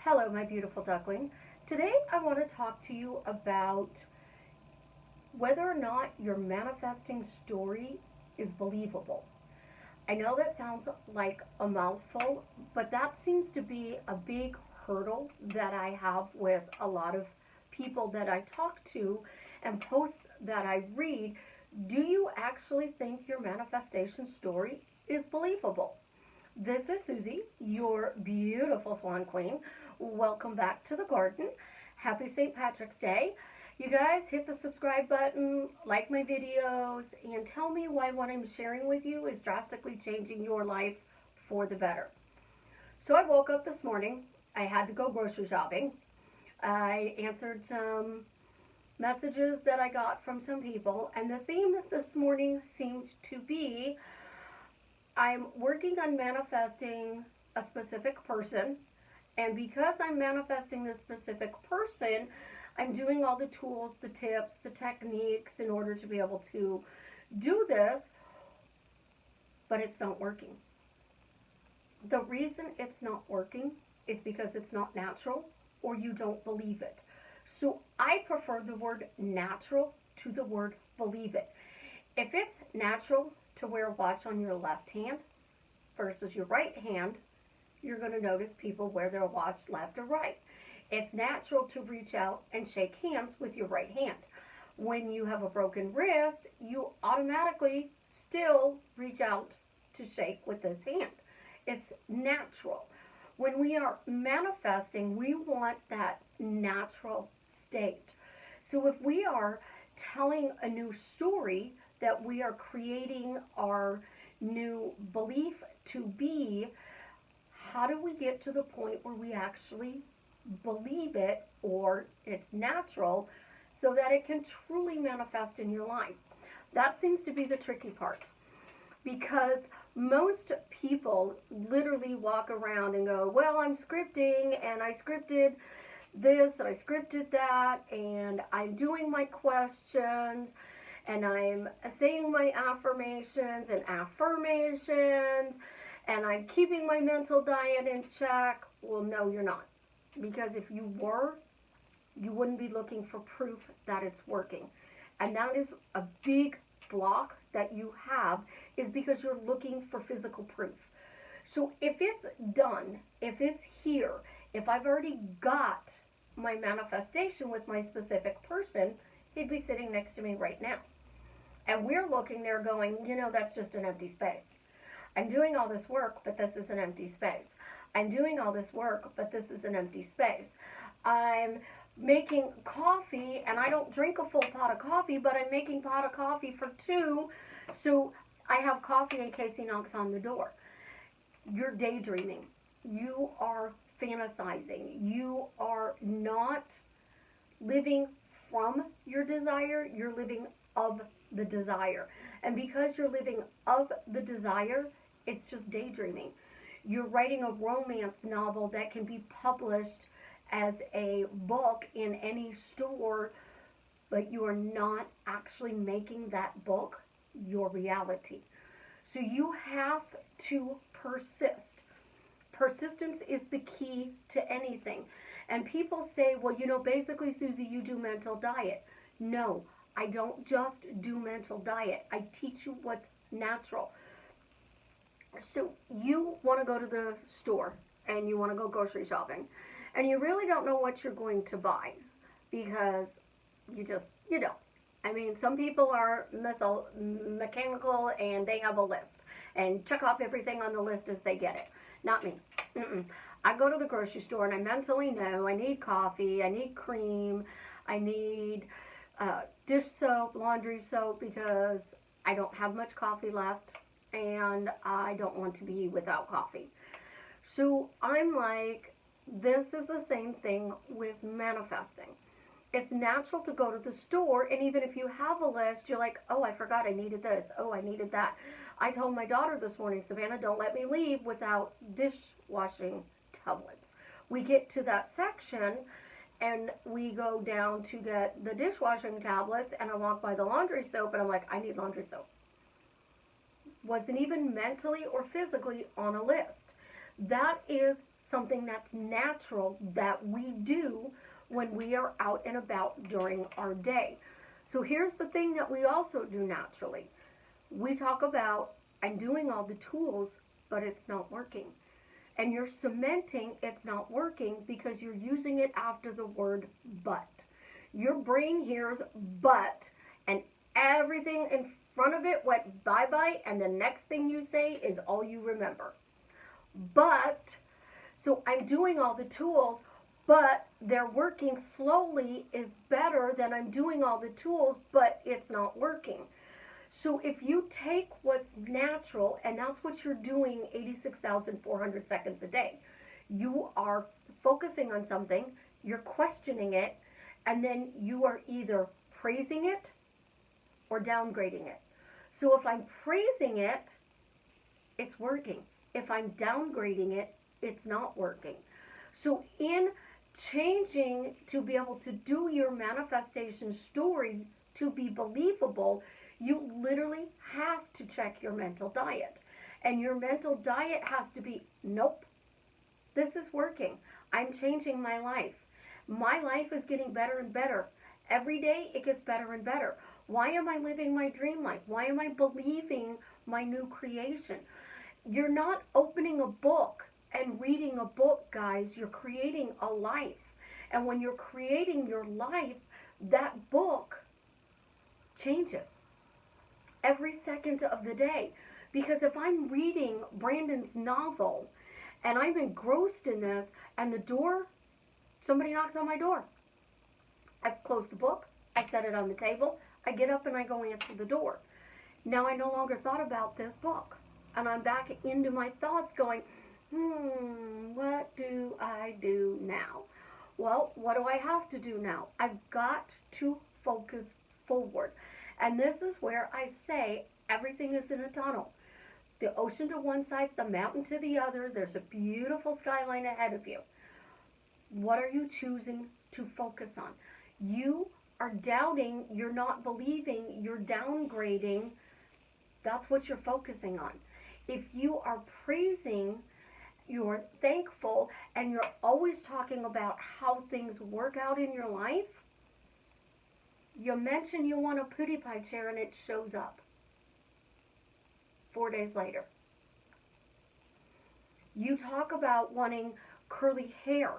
Hello, my beautiful duckling. Today I want to talk to you about whether or not your manifesting story is believable. I know that sounds like a mouthful, but that seems to be a big hurdle that I have with a lot of people that I talk to and posts that I read. Do you actually think your manifestation story is believable? This is Susie, your beautiful swan queen. Welcome back to the garden. Happy St. Patrick's Day. You guys hit the subscribe button, like my videos, and tell me why what I'm sharing with you is drastically changing your life for the better. So I woke up this morning. I had to go grocery shopping. I answered some messages that I got from some people, and the theme this morning seemed to be I'm working on manifesting a specific person, and because I'm manifesting this specific person, I'm doing all the tools, the tips, the techniques in order to be able to do this, but it's not working. The reason it's not working is because it's not natural or you don't believe it. So I prefer the word natural to the word believe it. If it's natural to wear a watch on your left hand versus your right hand, you're going to notice people wear their watch left or right. It's natural to reach out and shake hands with your right hand. When you have a broken wrist, you automatically still reach out to shake with this hand. It's natural. When we are manifesting, we want that natural state. So if we are telling a new story, that we are creating our new belief to be, how do we get to the point where we actually believe it or it's natural so that it can truly manifest in your life? That seems to be the tricky part, because most people literally walk around and go, well, I'm scripting and I scripted this and I scripted that and I'm doing my questions and I'm saying my affirmations and I'm keeping my mental diet in check. Well, no, you're not. Because if you were, you wouldn't be looking for proof that it's working. And that is a big block that you have, is because you're looking for physical proof. So if it's done, if it's here, if I've already got my manifestation with my specific person, he'd be sitting next to me right now. And we're looking there going, that's just an empty space. I'm doing all this work, but this is an empty space. I'm doing all this work, but this is an empty space. I'm making coffee, and I don't drink a full pot of coffee, but I'm making pot of coffee for two, so I have coffee in case he knocks on the door. You're daydreaming. You are fantasizing. You are not living from your desire. You're living of the desire. And because you're living of the desire, it's just daydreaming. You're writing a romance novel that can be published as a book in any store, but you are not actually making that book your reality. So you have to persist. Persistence is the key to anything. And people say, well, basically, Susie, you do mental diet. No, I don't just do mental diet. I teach you what's natural. So you want to go to the store and you want to go grocery shopping, and you really don't know what you're going to buy because you don't. I mean, some people are mechanical and they have a list and check off everything on the list as they get it. Not me. I go to the grocery store and I mentally know I need coffee, I need cream, I need dish soap, laundry soap, because I don't have much coffee left and I don't want to be without coffee. So I'm like, this is the same thing with manifesting. It's natural to go to the store, and even if you have a list, you're like, oh, I forgot I needed this. Oh, I needed that. I told my daughter this morning, Savannah, don't let me leave without dishwashing tablets. We get to that section, and we go down to get the dishwashing tablets, and I walk by the laundry soap, and I'm like, I need laundry soap. Wasn't even mentally or physically on a list. That is something that's natural that we do when we are out and about during our day. So here's the thing that we also do naturally. We talk about, I'm doing all the tools, but it's not working. And you're cementing it's not working because you're using it after the word but. Your brain hears but, and everything in front of it went bye-bye, and the next thing you say is all you remember. But, so I'm doing all the tools, but they're working slowly is better than I'm doing all the tools, but it's not working. So if you take what's natural, and that's what you're doing 86,400 seconds a day, you are focusing on something, you're questioning it, and then you are either praising it or downgrading it. So if I'm praising it, it's working. If I'm downgrading it, it's not working. So in changing to be able to do your manifestation story to be believable, you literally have to check your mental diet. And your mental diet has to be, nope, this is working. I'm changing my life. My life is getting better and better. Every day it gets better and better. Why am I living my dream life? Why am I believing my new creation? You're not opening a book and reading a book, guys. You're creating a life. And when you're creating your life, that book changes every second of the day. Because if I'm reading Brandon's novel and I'm engrossed in this, and the door, somebody knocks on my door, I close the book, I set it on the table, I get up and I go answer the door. Now I no longer thought about this book. And I'm back into my thoughts going, what do I do now? Well, what do I have to do now? I've got to focus forward. And this is where I say everything is in a tunnel. The ocean to one side, the mountain to the other. There's a beautiful skyline ahead of you. What are you choosing to focus on? You are doubting, you're not believing, you're downgrading. That's what you're focusing on. If you are praising, you're thankful, and you're always talking about how things work out in your life, you mention you want a pootie pie chair and it shows up 4 days later. You talk about wanting curly hair,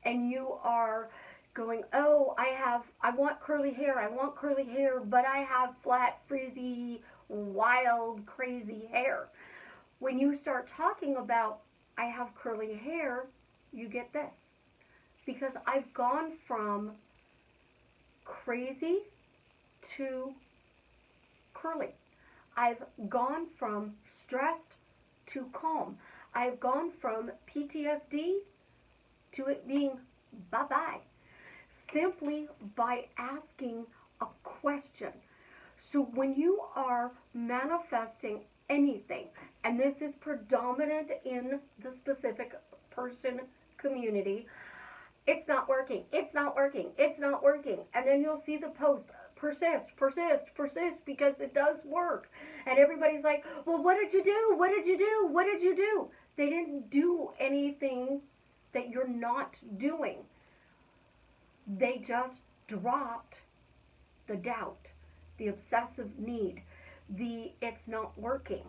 and you are going, oh, I want curly hair, but I have flat, frizzy, wild, crazy hair. When you start talking about, I have curly hair, you get this. Because I've gone from crazy to curly. I've gone from stressed to calm. I've gone from PTSD to it being bye-bye. Simply by asking a question. So when you are manifesting anything, and this is predominant in the specific person community, it's not working, it's not working, it's not working. And then you'll see the post, persist, persist, persist, because it does work. And everybody's like, well, what did you do? What did you do? What did you do? They didn't do anything that you're not doing. They just dropped the doubt, the obsessive need, the it's not working.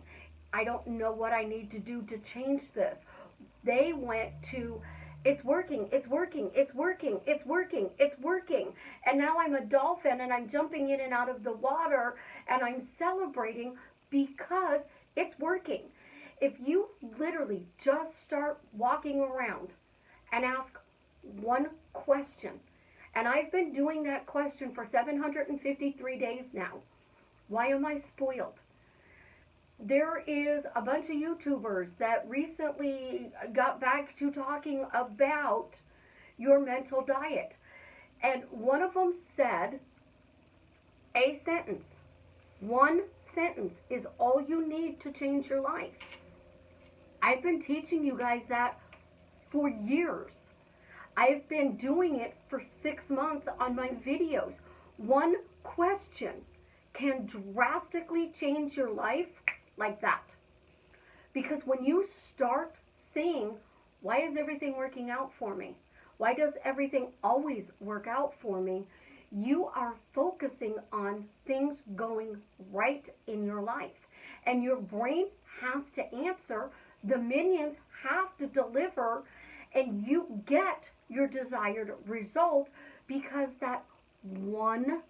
I don't know what I need to do to change this. They went to, it's working, it's working, it's working, it's working, it's working. And now I'm a dolphin and I'm jumping in and out of the water and I'm celebrating because it's working. If you literally just start walking around and ask one question, and I've been doing that question for 753 days now. Why am I spoiled? There is a bunch of YouTubers that recently got back to talking about your mental diet. And one of them said, a sentence, one sentence is all you need to change your life. I've been teaching you guys that for years. I've been doing it for 6 months on my videos. One question can drastically change your life like that. Because when you start seeing Why is everything working out for me? Why does everything always work out for me? You are focusing on things going right in your life. And your brain has to answer. The minions have to deliver. And you get your desired result because that one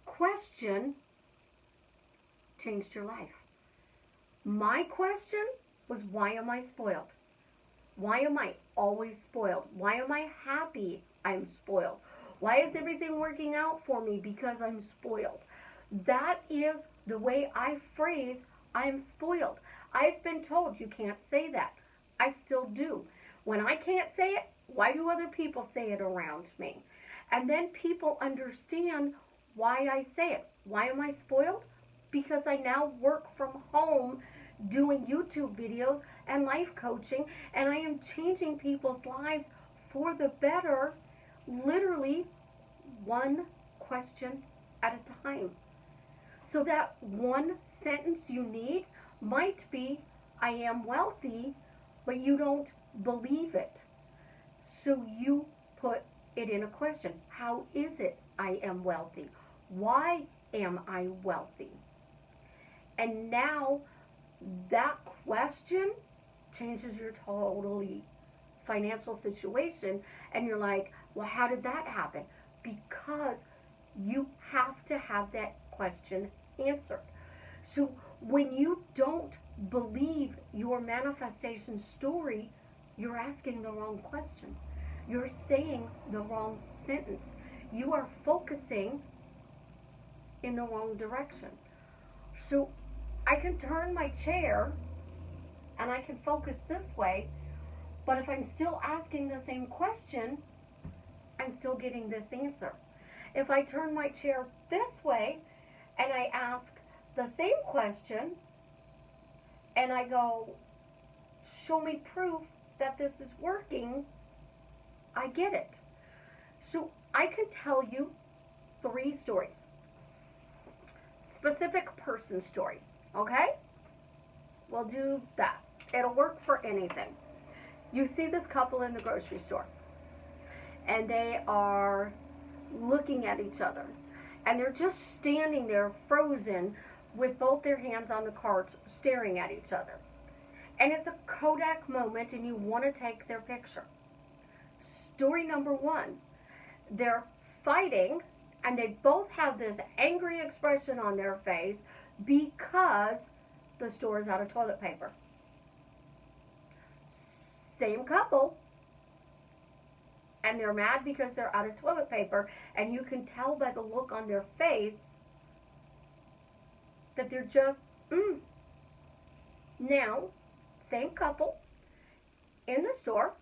question changed your life. My question was, why am I spoiled? Why am I always spoiled? Why am I happy I'm spoiled? Why is everything working out for me? Because I'm spoiled. That is the way I phrase I'm spoiled. I've been told you can't say that. I still do. When I can't say it, why do other people say it around me? And then people understand why I say it. Why am I spoiled? Because I now work from home doing YouTube videos and life coaching, and I am changing people's lives for the better, literally one question at a time. So that one sentence you need might be, I am wealthy, but you don't believe it. So you put it in a question. How is it I am wealthy? Why am I wealthy? And now that question changes your totally financial situation, and you're like, well, how did that happen? Because you have to have that question answered. So when you don't believe your manifestation story, you're asking the wrong question. You're saying the wrong sentence. You are focusing in the wrong direction. So I can turn my chair and I can focus this way, but if I'm still asking the same question, I'm still getting this answer. If I turn my chair this way and I ask the same question and I go, show me proof that this is working, I get it. So I can tell you 3 stories. Specific person stories, okay? We'll do that. It'll work for anything. You see this couple in the grocery store, and they are looking at each other, and they're just standing there frozen with both their hands on the carts staring at each other. And it's a Kodak moment, and you want to take their picture. Story number 1, they're fighting, and they both have this angry expression on their face because the store is out of toilet paper. Same couple, and they're mad because they're out of toilet paper, and you can tell by the look on their face that they're just, Now, same couple in the store,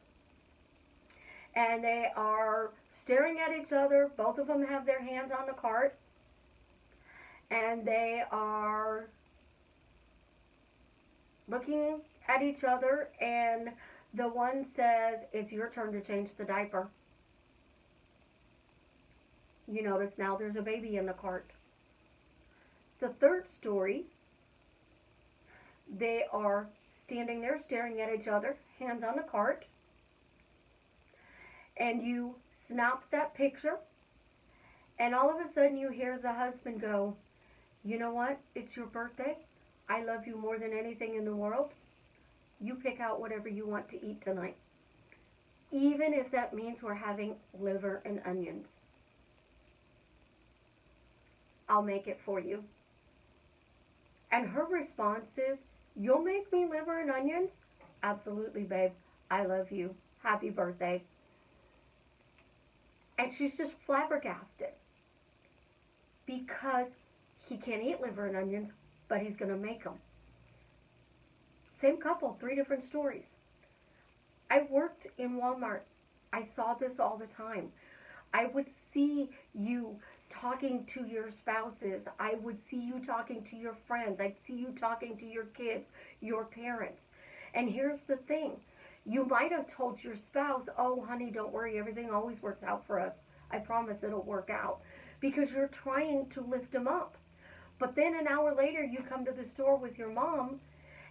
and they are staring at each other. Both of them have their hands on the cart, and they are looking at each other, and the one says, it's your turn to change the diaper. You notice now there's a baby in the cart. The third story, they are standing there staring at each other, hands on the cart, and you snap that picture, and all of a sudden you hear the husband go, you know what, it's your birthday, I love you more than anything in the world, you pick out whatever you want to eat tonight, even if that means we're having liver and onions. I'll make it for you. And her response is, you'll make me liver and onions? Absolutely, babe. I love you. Happy birthday. And she's just flabbergasted because he can't eat liver and onions, but he's going to make them. Same couple, 3 different stories. I worked in Walmart. I saw this all the time. I would see you talking to your spouses. I would see you talking to your friends. I'd see you talking to your kids, your parents. And here's the thing. You might have told your spouse, oh, honey, don't worry. Everything always works out for us. I promise it'll work out. Because you're trying to lift them up. But then an hour later, you come to the store with your mom,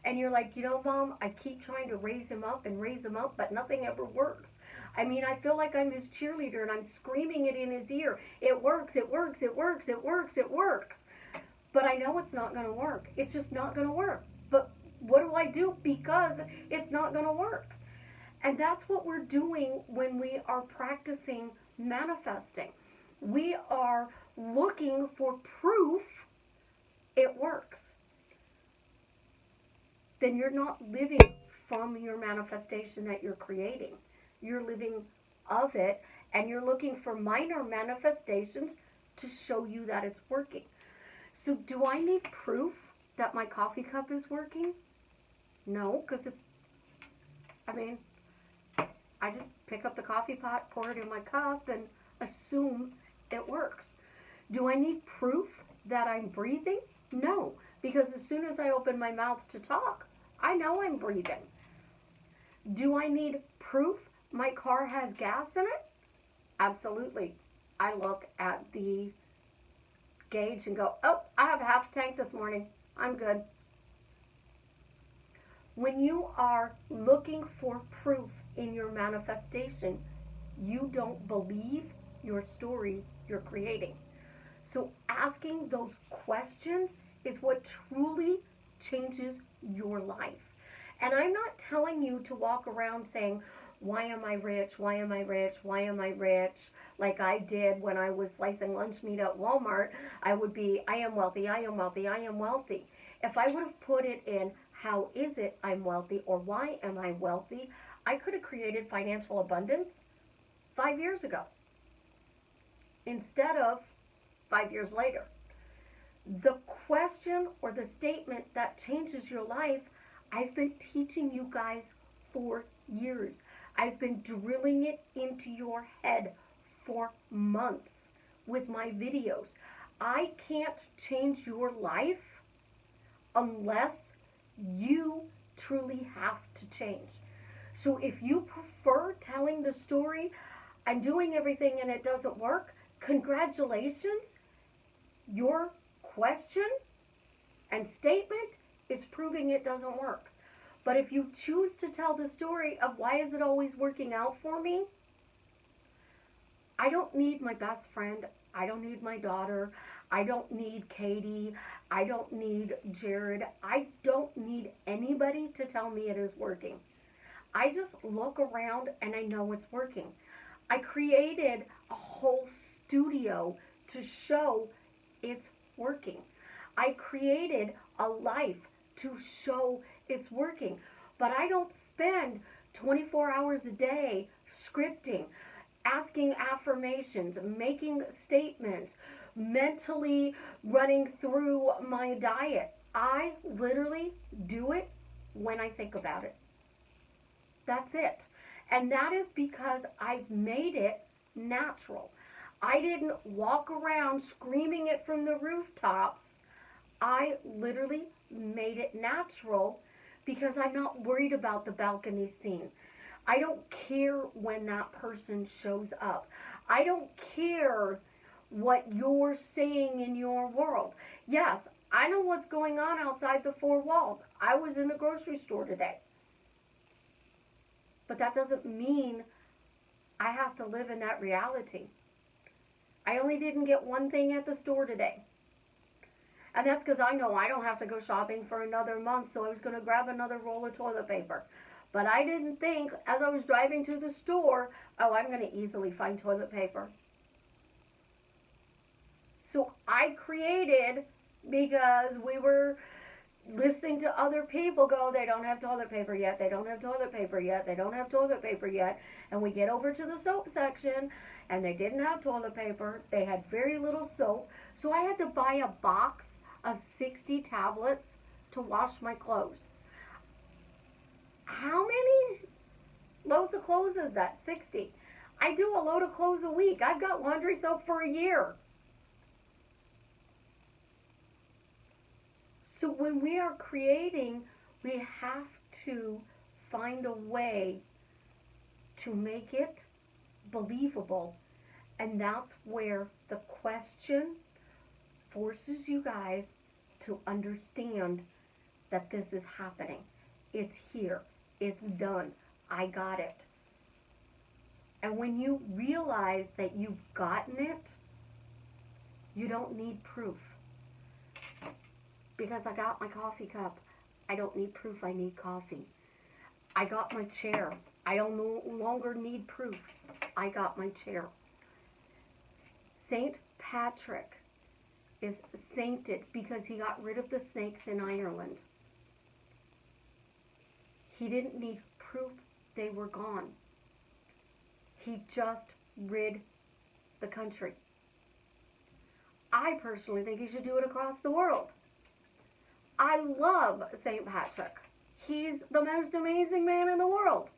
And you're like, Mom, I keep trying to raise him up and raise him up, but nothing ever works. I mean, I feel like I'm his cheerleader and I'm screaming it in his ear. It works, it works, it works, it works, it works. But I know it's not going to work. It's just not going to work. But what do I do? Because it's not going to work. And that's what we're doing when we are practicing manifesting. We are looking for proof it works. Then you're not living from your manifestation that you're creating. You're living of it, and you're looking for minor manifestations to show you that it's working. So do I need proof that my coffee cup is working? No, because I just pick up the coffee pot, pour it in my cup, and assume it works. Do I need proof that I'm breathing? No, because as soon as I open my mouth to talk, I know I'm breathing. Do I need proof my car has gas in it? Absolutely. I look at the gauge and go, oh, I have half a tank this morning. I'm good. When you are looking for proof in your manifestation, you don't believe your story you're creating. So asking those questions is what truly changes your life. And I'm not telling you to walk around saying, why am I rich? Why am I rich? Why am I rich? Like I did when I was slicing lunch meat at Walmart. I would be, I am wealthy, I am wealthy, I am wealthy. If I would have put it in, how is it I'm wealthy, or why am I wealthy, I could have created financial abundance 5 years ago instead of 5 years later. The question or the statement that changes your life, I've been teaching you guys for years. I've been drilling it into your head for months with my videos. I can't change your life unless you truly have to change. So if you prefer telling the story, I'm doing everything and it doesn't work, congratulations. Your question and statement is proving it doesn't work. But if you choose to tell the story of why is it always working out for me, I don't need my best friend. I don't need my daughter. I don't need Katie. I don't need Jared. I don't need anybody to tell me it is working. I just look around and I know it's working. I created a whole studio to show it's working. I created a life to show it's working. But I don't spend 24 hours a day scripting, asking affirmations, making statements, mentally running through my diet. I literally do it when I think about it. That's it. And that is because I've made it natural. I didn't walk around screaming it from the rooftops. I literally made it natural because I'm not worried about the balcony scene. I don't care when that person shows up. I don't care what you're saying in your world. Yes, I know what's going on outside the four walls. I was in the grocery store today. But that doesn't mean I have to live in that reality. I only didn't get one thing at the store today. And that's because I know I don't have to go shopping for another month, so I was going to grab another roll of toilet paper. But I didn't think, as I was driving to the store, oh, I'm going to easily find toilet paper. So I created, because we were listening to other people go, they don't have toilet paper yet, they don't have toilet paper yet, they don't have toilet paper yet. And we get over to the soap section, and they didn't have toilet paper. They had very little soap. So I had to buy a box of 60 tablets to wash my clothes. How many loads of clothes is that? 60. I do a load of clothes a week. I've got laundry soap for a year. So when we are creating, we have to find a way to make it believable. And that's where the question forces you guys to understand that this is happening. It's here. It's done. I got it. And when you realize that you've gotten it, you don't need proof. Because I got my coffee cup. I don't need proof I need coffee. I got my chair. I no longer need proof. I got my chair. Saint Patrick is sainted because he got rid of the snakes in Ireland. He didn't need proof they were gone. He just rid the country. I personally think he should do it across the world. I love St. Patrick. He's the most amazing man in the world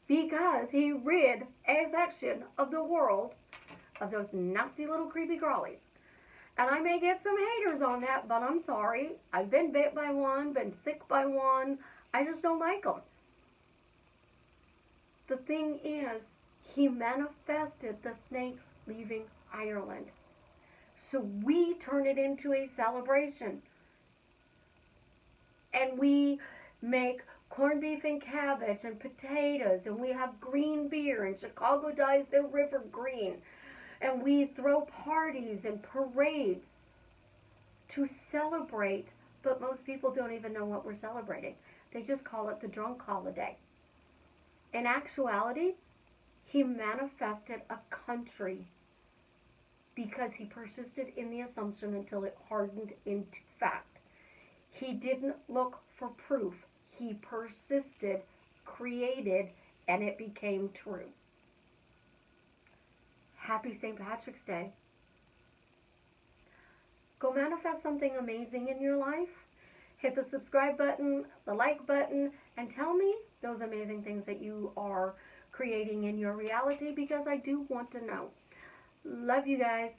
because he rid a section of the world of those nasty little creepy crawlies. And I may get some haters on that, but I'm sorry. I've been bit by one, been sick by one. I just don't like them. The thing is, he manifested the snakes leaving Ireland. So we turn it into a celebration. And we make corned beef and cabbage and potatoes, and we have green beer, and Chicago dyes their river green. And we throw parties and parades to celebrate, but most people don't even know what we're celebrating. They just call it the drunk holiday. In actuality, he manifested a country because he persisted in the assumption until it hardened into fact. He didn't look for proof. He persisted, created, and it became true. Happy St. Patrick's Day. Go manifest something amazing in your life. Hit the subscribe button, the like button, and tell me those amazing things that you are creating in your reality because I do want to know. Love you guys.